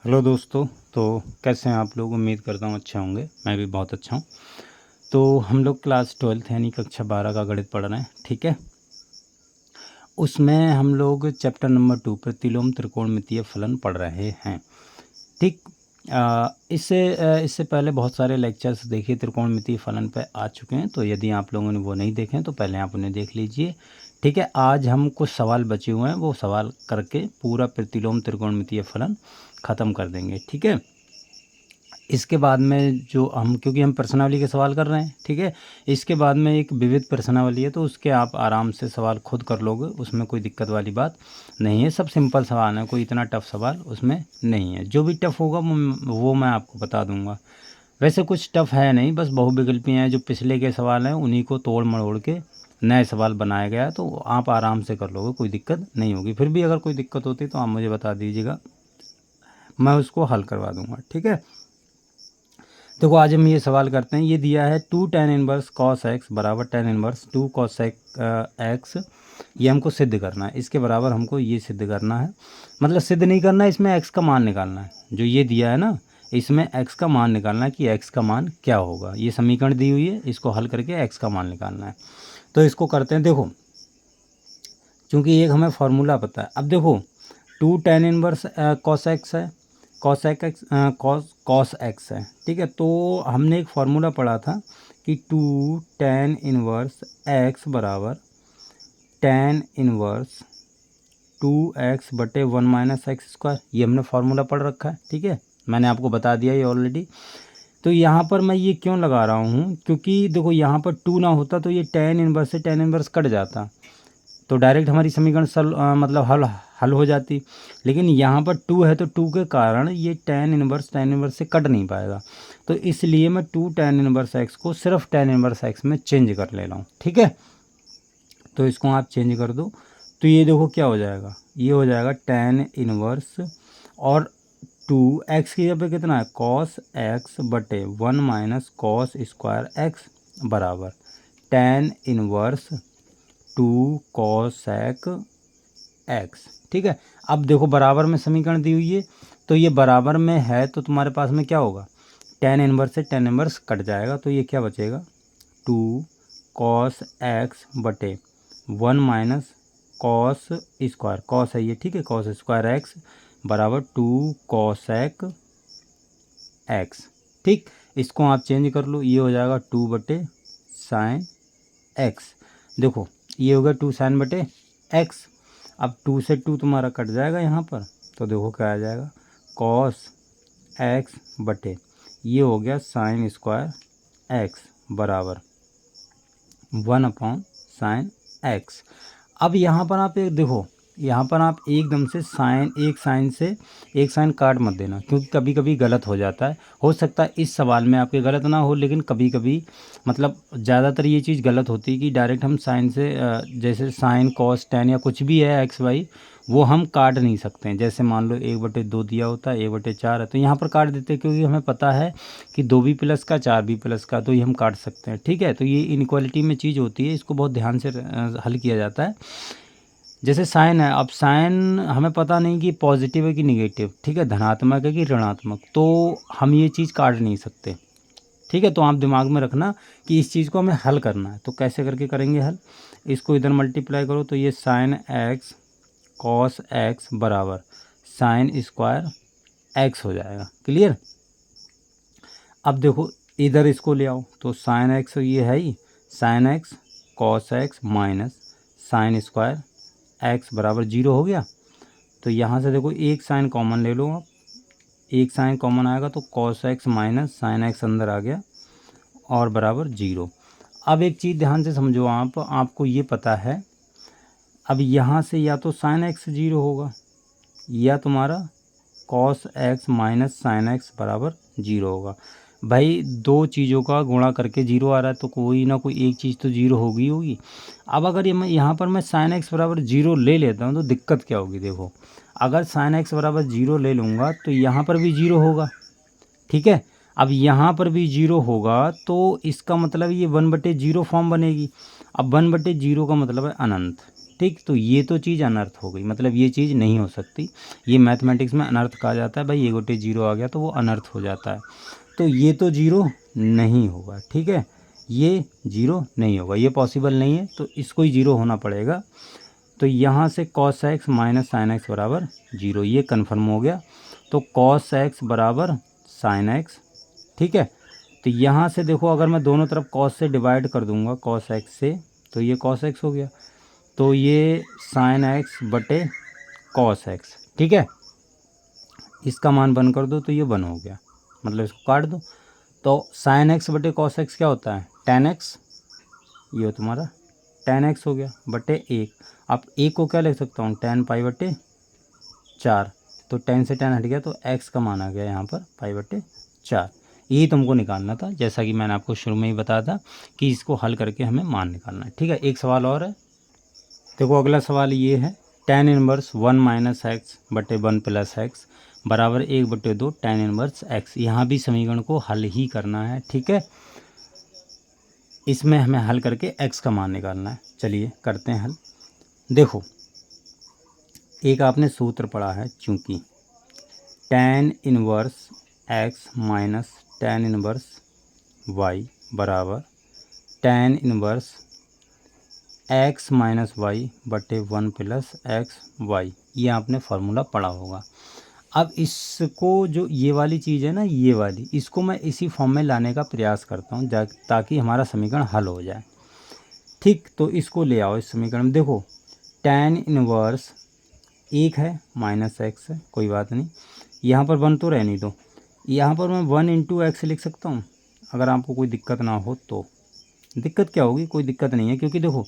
Hello दोस्तों। तो कैसे हैं आप लोग? उम्मीद करता हूँ अच्छे होंगे। मैं भी बहुत अच्छा हूँ। तो हम लोग क्लास 12th यानी कक्षा 12 का गणित पढ़ रहे हैं, ठीक है। उसमें हम लोग चैप्टर नंबर 2 प्रतिलोम त्रिकोणमितीय फलन पढ़ रहे हैं, ठीक। इससे पहले बहुत सारे लेक्चर्स देखिए त्रिकोणमितीय फलन पे आ चुके हैं, तो यदि आप लोगों ने वो नहीं देखे तो पहले आप उन्हें देख लीजिए, ठीक है। आज हम कुछ सवाल बचे हुए हैं, वो सवाल करके पूरा प्रतिलोम त्रिकोणमितीय फलन ख़त्म कर देंगे, ठीक है। इसके बाद में जो हम, क्योंकि हम प्रश्नावली के सवाल कर रहे हैं, ठीक है। इसके बाद में एक विविध प्रश्नावली है, तो उसके आप आराम से सवाल खुद कर लोगे, उसमें कोई दिक्कत वाली बात नहीं है। सब सिंपल सवाल है, कोई इतना टफ सवाल उसमें नहीं है। जो भी टफ होगा वो मैं आपको बता दूंगा। वैसे कुछ टफ है नहीं, बस बहुविकल्पी हैं। जो पिछले के सवाल हैं उन्हीं को तोड़ मरोड़ के नए सवाल बनाया गया है, तो आप आराम से कर लोगे, कोई दिक्कत नहीं होगी। फिर भी अगर कोई दिक्कत होती तो आप मुझे बता दीजिएगा, मैं उसको हल करवा दूंगा, ठीक है। देखो आज हम ये सवाल करते हैं। ये दिया है 2 tan इनवर्स cos x बराबर tan इनवर्स 2 cos x। ये हमको सिद्ध करना है, इसके बराबर हमको ये सिद्ध करना है। मतलब सिद्ध नहीं करना है, इसमें x का मान निकालना है। जो ये दिया है ना, इसमें x का मान निकालना है कि x का मान क्या होगा। ये समीकरण दी हुई है, इसको हल करके x का मान निकालना है। तो इसको करते हैं। देखो चूँकि एक हमें फार्मूला पता है। अब देखो 2 tan इनवर्स cos x है, cos x है, ठीक है। तो हमने एक फार्मूला पढ़ा था कि 2 tan इनवर्स x बराबर tan इनवर्स 2x बटे 1 माइनस एक्स स्क्वायर। ये हमने फार्मूला पढ़ रखा है, ठीक है। मैंने आपको बता दिया ये ऑलरेडी। तो यहाँ पर मैं ये क्यों लगा रहा हूँ, क्योंकि देखो यहाँ पर 2 ना होता तो ये tan इनवर्स से tan इनवर्स कट जाता, तो डायरेक्ट हमारी समीकरण मतलब हल हो जाती। लेकिन यहाँ पर 2 है, तो 2 के कारण ये tan इनवर्स से कट नहीं पाएगा। तो इसलिए मैं 2 tan इनवर्स x को सिर्फ tan इनवर्स x में चेंज कर ले रहा हूँ, ठीक है। तो इसको आप चेंज कर दो, तो ये देखो क्या हो जाएगा। ये हो जाएगा tan इनवर्स और 2x की जगह पे कितना है cos x बटे 1 माइनस कॉस स्क्वायर x बराबर tan इनवर्स 2 cosec x, ठीक है। अब देखो बराबर में समीकरण दी हुई है, तो ये बराबर में है, तो तुम्हारे पास में क्या होगा, tan इनवर्स से tan इनवर्स कट जाएगा, तो ये क्या बचेगा 2 cos x बटे 1 माइनस कॉस स्क्वायर, कॉस है ये, ठीक है, कॉस स्क्वायर x बराबर 2 cosec x, ठीक। इसको आप चेंज कर लो, ये हो जाएगा 2 बटे साइन x। देखो ये होगा 2 साइन बटे x। अब 2 से 2 तुम्हारा कट जाएगा यहाँ पर, तो देखो क्या आ जाएगा cos x बटे ये हो गया साइन स्क्वायर x बराबर 1 अपॉन साइन x। अब यहाँ पर आप एक देखो, यहाँ पर आप एकदम से एक साइन काट मत देना, क्योंकि कभी कभी गलत हो जाता है। हो सकता है इस सवाल में आपके गलत ना हो, लेकिन कभी कभी मतलब ज़्यादातर ये चीज़ गलत होती है कि डायरेक्ट हम साइन से जैसे साइन कॉस टैन या कुछ भी है एक्स वाई, वो हम काट नहीं सकते हैं। जैसे मान लो 1/2 दिया होता है, 1/4 है, तो यहाँ पर काट देते हैं, क्योंकि हमें पता है कि 2 भी प्लस का 4 भी प्लस का, तो ये हम काट सकते हैं, ठीक है। तो ये इनक्वालिटी में चीज़ होती है, इसको बहुत ध्यान से हल किया जाता है। जैसे साइन है, अब साइन हमें पता नहीं कि पॉजिटिव है कि निगेटिव, ठीक है, धनात्मक है कि ऋणात्मक, तो हम ये चीज़ काट नहीं सकते, ठीक है। तो आप दिमाग में रखना कि इस चीज़ को हमें हल करना है। तो कैसे करके करेंगे हल, इसको इधर मल्टीप्लाई करो, तो ये साइन एक्स कॉस एक्स बराबर साइन स्क्वायर एक्स हो जाएगा। क्लियर। अब देखो इधर इसको ले आओ, तो साइन एक्स ये है ही, sine x cos x minus sine square x बराबर 0 हो गया। तो यहाँ से देखो एक साइन कॉमन ले लो आप, एक साइन कॉमन आएगा तो cos x minus sine x अंदर आ गया और बराबर 0। अब एक चीज़ ध्यान से समझो, आपको ये पता है, अब यहाँ से या तो साइन एक्स 0 होगा या तुम्हारा cos x minus sine x बराबर 0 होगा। भाई दो चीज़ों का गुणा करके 0 आ रहा है, तो कोई ना कोई एक चीज़ तो 0 होगी। अब अगर मैं यहाँ पर मैं साइन एक्स बराबर 0 ले लेता हूँ, तो दिक्कत क्या होगी। देखो अगर साइन एक्स बराबर 0 ले लूँगा तो यहाँ पर भी 0 होगा, ठीक है। अब यहाँ पर भी 0 होगा, तो इसका मतलब ये 1/0 फॉर्म बनेगी। अब 1/0 का मतलब है अनंत, ठीक, तो ये तो चीज़ अनर्थ हो गई, मतलब ये चीज़ नहीं हो सकती, ये मैथमेटिक्स में अनर्थ कहा जाता है भाई। 1/0 आ गया तो वो अनर्थ हो जाता है, तो ये तो 0 नहीं होगा। ठीक है, ये 0 नहीं होगा, ये पॉसिबल नहीं है, तो इसको ही 0 होना पड़ेगा। तो यहाँ से cos x minus sine x बराबर 0, ये कन्फर्म हो गया। तो cos x बराबर साइन x, ठीक है। तो यहाँ से देखो, अगर मैं दोनों तरफ cos से डिवाइड कर दूंगा cos x से, तो ये cos x हो गया, तो ये साइन x बटे cos x, ठीक है। इसका मान बन कर दो तो ये 1 हो गया, मतलब इसको काट दो। तो साइन x बटे cos x क्या होता है, tan x, ये तुम्हारा tan x हो गया बटे 1। अब 1 को क्या लिख सकता हूँ, tan पाई बटे 4, तो tan से tan हट गया, तो x का मान आ गया यहाँ पर पाई बटे 4। यही तुमको निकालना था, जैसा कि मैंने आपको शुरू में ही बताया था कि इसको हल करके हमें मान निकालना है। ठीक है, एक सवाल और है, देखो अगला सवाल ये है, tan इनवर्स 1 माइनस एक्स बटे 1 प्लस एक्स बराबर 1/2 tan इनवर्स x। यहाँ भी समीकरण को हल ही करना है, ठीक है। इसमें हमें हल करके x का मान निकालना है। चलिए करते हैं हल। देखो, एक आपने सूत्र पढ़ा है, चूँकि tan inverse x minus tan inverse y बराबर tan inverse x minus Y बटे 1 प्लस एक्स वाई, ये आपने फार्मूला पढ़ा होगा। अब इसको, जो ये वाली चीज़ है ना, ये वाली, इसको मैं इसी फॉर्म में लाने का प्रयास करता हूँ ताकि हमारा समीकरण हल हो जाए। ठीक, तो इसको ले आओ इस समीकरण में। देखो tan इनवर्स 1 है माइनस एक्स है, कोई बात नहीं, यहाँ पर 1 तो रहने दो, यहाँ पर मैं 1 इंटू एक्स लिख सकता हूँ, अगर आपको कोई दिक्कत ना हो तो। दिक्कत क्या होगी, कोई दिक्कत नहीं है, क्योंकि देखो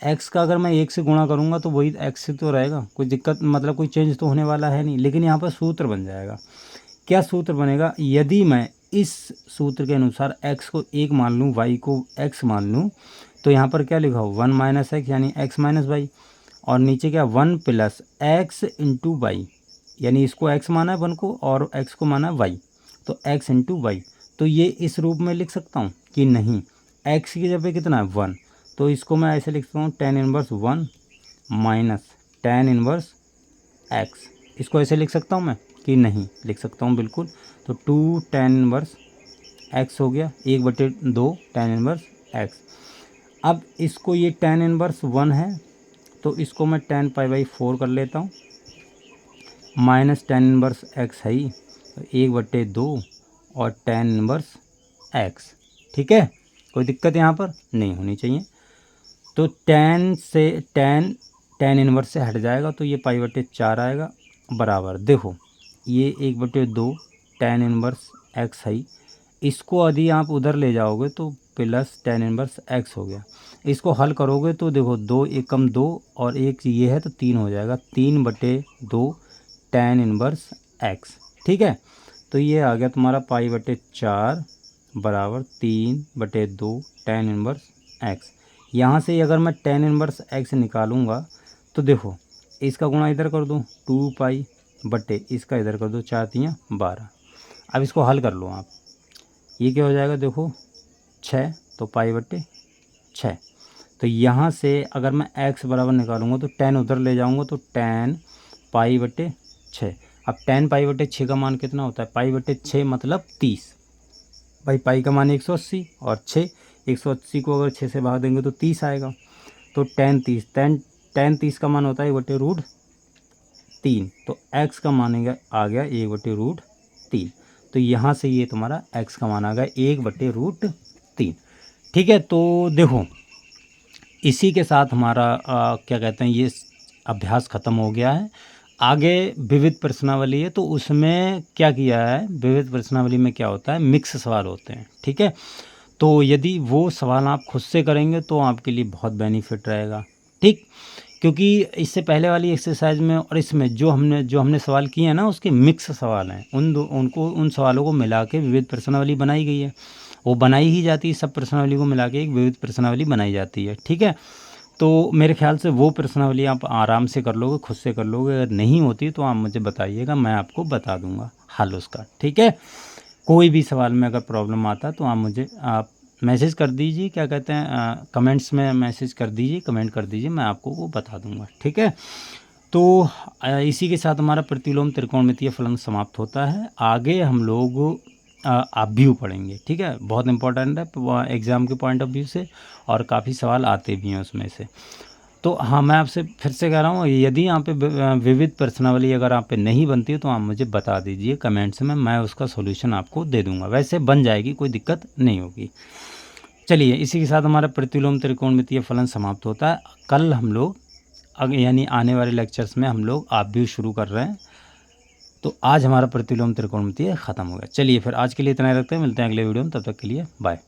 x का अगर मैं 1 से गुणा करूँगा तो वही x से तो रहेगा, कोई दिक्कत, मतलब कोई चेंज तो होने वाला है नहीं। लेकिन यहाँ पर सूत्र बन जाएगा। क्या सूत्र बनेगा, यदि मैं इस सूत्र के अनुसार x को 1 मान लूँ, y को x मान लूँ, तो यहाँ पर क्या लिखा हो, 1 माइनस एक्स यानी x माइनस वाई, और नीचे क्या 1 प्लस एक्स इंटू वाई, यानी इसको x माना है 1 को और x को माना है y, तो x इंटू वाई। तो ये इस रूप में लिख सकता हूँ कि नहीं, x की जगह कितना है 1, तो इसको मैं ऐसे लिख सकता हूँ tan inverse 1 minus tan inverse x। इसको ऐसे लिख सकता हूँ मैं कि नहीं, लिख सकता हूँ बिल्कुल। तो 2 tan इनवर्स x हो गया 1/2 tan इनवर्स x। अब इसको, ये tan इनवर्स 1 है तो इसको मैं tan पाई बाई 4 कर लेता हूँ, माइनस tan इनवर्स x है ही, तो 1/2 और tan इनवर्स x। ठीक है, कोई दिक्कत यहाँ पर नहीं होनी चाहिए। तो tan इनवर्स से हट जाएगा, तो ये पाई बटे 4 आएगा बराबर, देखो ये 1/2 tan इनवर्स x है, इसको यदि आप उधर ले जाओगे तो प्लस tan इनवर्स x हो गया। इसको हल करोगे तो देखो 2 एकम 2 और 1 ये है तो 3 हो जाएगा, 3/2 tan इनवर्स x। ठीक है, तो ये आ गया तुम्हारा पाई बटे 4 बराबर 3/2 tan इनवर्स x। यहाँ से अगर मैं tan इनवर्स x निकालूंगा तो देखो, इसका गुणा इधर कर दो 2 पाई बटे इसका इधर कर दो 4 3 12। अब इसको हल कर लो आप, ये क्या हो जाएगा, देखो 6, तो पाई बटे 6। तो यहाँ से अगर मैं x बराबर निकालूंगा तो tan उधर ले जाऊंगा तो tan पाई बटे 6। अब tan पाई बटे 6 का मान कितना होता है, पाई बटे 6 मतलब 30। भाई पाई का मान 180 और 6, 180 को अगर 6 से भाग देंगे तो 30 आएगा। तो tan 30 का मान होता है 1/3। तो x का मान आ गया 1/3। तो यहाँ से ये तुम्हारा x का मान आ गया 1/3। ठीक है, तो देखो इसी के साथ हमारा क्या कहते हैं, ये अभ्यास ख़त्म हो गया है। आगे विविध प्रश्नावली है, तो उसमें क्या किया है, विविध प्रश्नावली में क्या होता है, मिक्स सवाल होते हैं। ठीक है, तो यदि वो सवाल आप खुद से करेंगे तो आपके लिए बहुत बेनिफिट रहेगा। ठीक, क्योंकि इससे पहले वाली एक्सरसाइज में और इसमें जो हमने सवाल किए हैं ना, उसके मिक्स सवाल हैं, उन सवालों को मिला के विविध प्रश्नावली बनाई गई है। वो बनाई ही जाती है, सब प्रश्नावली को मिला के एक विविध प्रश्नावली बनाई जाती है। ठीक है, तो मेरे ख्याल से वो प्रश्नावली आप आराम से कर लोगे, खुद से कर लोगे। अगर नहीं होती तो आप मुझे बताइएगा, मैं आपको बता दूंगा हल उसका। ठीक है, कोई भी सवाल में अगर प्रॉब्लम आता तो आप मुझे मैसेज कर दीजिए, क्या कहते हैं, कमेंट्स में मैसेज कर दीजिए, कमेंट कर दीजिए, मैं आपको वो बता दूंगा। ठीक है, तो इसी के साथ हमारा प्रतिलोम त्रिकोणमितीय फलन समाप्त होता है। आगे हम लोग आव्यूह पढ़ेंगे। ठीक है, बहुत इंपॉर्टेंट है एग्ज़ाम के पॉइंट ऑफ व्यू से, और काफ़ी सवाल आते भी हैं उसमें से। तो हाँ, मैं आपसे फिर से कह रहा हूँ, यदि यहाँ पे विविध प्रश्नावली अगर आप पे नहीं बनती है तो आप मुझे बता दीजिए कमेंट्स में, मैं उसका सॉल्यूशन आपको दे दूंगा। वैसे बन जाएगी, कोई दिक्कत नहीं होगी। चलिए, इसी के साथ हमारा प्रतिलोम त्रिकोणमितीय फलन समाप्त होता है। कल हम लोग यानी आने वाले लेक्चर्स में हम लोग आव्यूह शुरू कर रहे हैं। तो आज हमारा प्रतिलोम त्रिकोणमितीय ख़त्म हो गया। चलिए फिर आज के लिए इतना ही रखते हैं, मिलते हैं अगले वीडियो में, तब तक के लिए बाय।